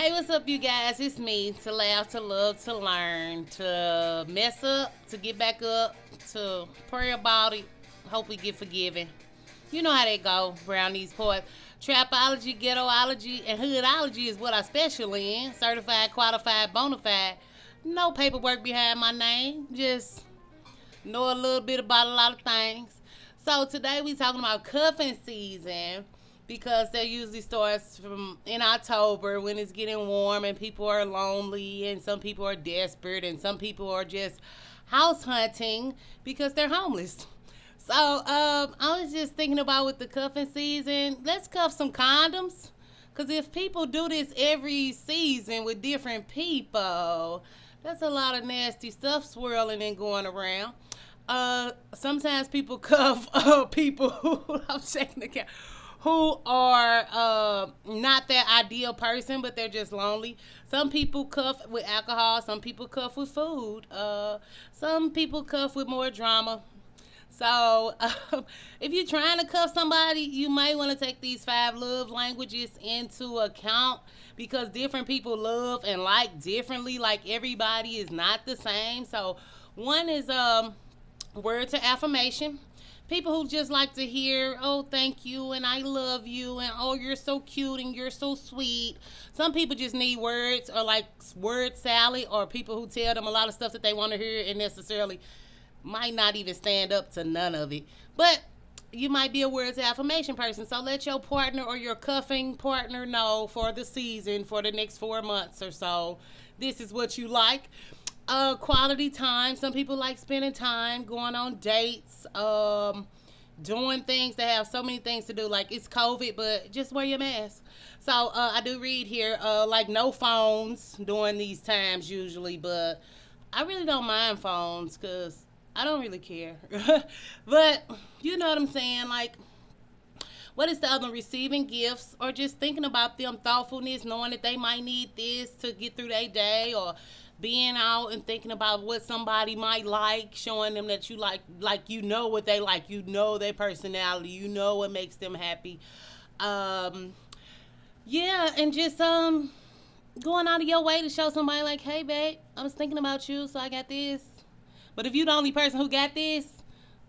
Hey, what's up, you guys? It's me, to laugh, to love, to learn, to mess up, to get back up, to pray about it. Hope we get forgiven. You know how they go around these parts. Trapology, ghettoology, and hoodology is what I special in. Certified, qualified, bona fide. No paperwork behind my name. Just know a little bit about a lot of things. So today we talking about cuffing season because that usually starts from in October when it's getting warm and people are lonely and some people are desperate and some people are just house hunting because they're homeless. So I was just thinking about with the cuffing season, let's cuff some condoms. Because if people do this every season with different people, that's a lot of nasty stuff swirling and going around. Sometimes people cuff people who I'm shaking the cat who are not that ideal person, but they're just lonely. Some people cuff with alcohol. Some people cuff with food. Some people cuff with more drama. So, if you're trying to cuff somebody, you might want to take these five love languages into account because different people love and like differently. Like everybody is not the same. So, one is words of affirmation. People who just like to hear, oh, thank you, and I love you, and oh, you're so cute, and you're so sweet. Some people just need words, or like word salad, or people who tell them a lot of stuff that they want to hear and necessarily might not even stand up to none of it. But you might be a words of affirmation person. So let your partner or your cuffing partner know for the season, for the next 4 months or so, this is what you like. Quality time. Some people like spending time, going on dates, doing things. They have so many things to do. Like it's COVID, but just wear your mask. So I do read here, like no phones during these times usually, but I really don't mind phones because I don't really care. But you know what I'm saying? Like, what is the other? Receiving gifts or just thinking about them, thoughtfulness, knowing that they might need this to get through their day, or being out and thinking about what somebody might like, showing them that you like you know what they like, you know their personality, you know what makes them happy. Um, yeah, and just going out of your way to show somebody like, hey, babe, I was thinking about you, so I got this. But if you're the only person who got this,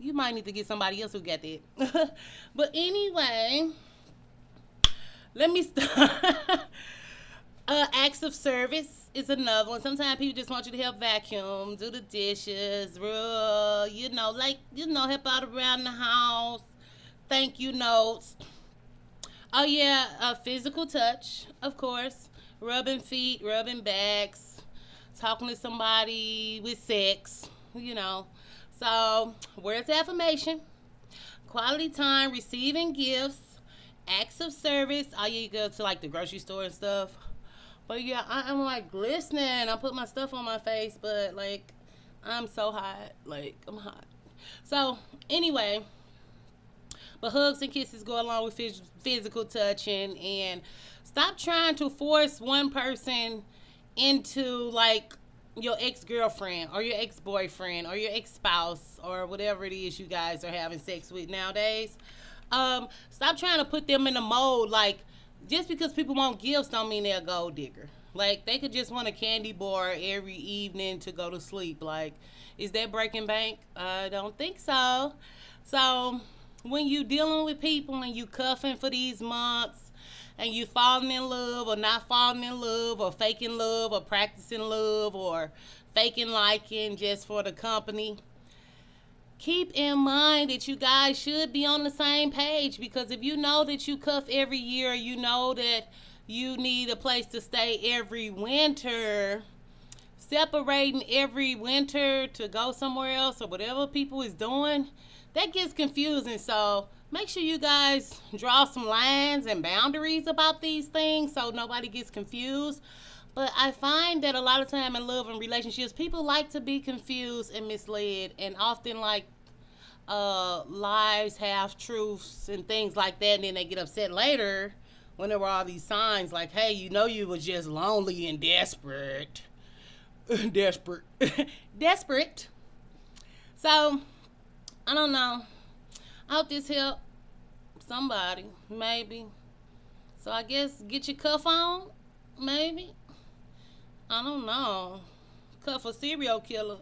you might need to get somebody else who got that. But anyway, let me start. Acts of service is another one. Sometimes people just want you to help vacuum, do the dishes, help out around the house. Thank you notes. Oh yeah, physical touch, of course. Rubbing feet, rubbing backs, talking to somebody with sex, you know. So, words of affirmation, quality time, receiving gifts, acts of service. Oh, yeah, you go to like the grocery store and stuff. But yeah, I'm like glistening. I put my stuff on my face, but like, I'm so hot. Like, I'm hot. So, anyway, but hugs and kisses go along with physical touching, and stop trying to force one person into like your ex girlfriend or your ex boyfriend or your ex spouse or whatever it is you guys are having sex with nowadays. Stop trying to put them in a mold. Like, just because people want gifts don't mean they're a gold digger. Like, they could just want a candy bar every evening to go to sleep. Like, is that breaking bank? I don't think so. So, when you dealing with people and you cuffing for these months and you falling in love or not falling in love or faking love or practicing love or faking liking just for the company, keep in mind that you guys should be on the same page, because if you know that you cuff every year, you know that you need a place to stay every winter, separating every winter to go somewhere else or whatever people is doing, that gets confusing. So make sure you guys draw some lines and boundaries about these things so nobody gets confused. But I find that a lot of time in love and relationships, people like to be confused and misled, and often like lies, half truths, and things like that. And then they get upset later when there were all these signs like, "Hey, you know, you were just lonely and desperate, desperate, desperate." So I don't know. I hope this helped somebody, maybe. So I guess get your cuff on, maybe. I don't know. Cause for serial killer,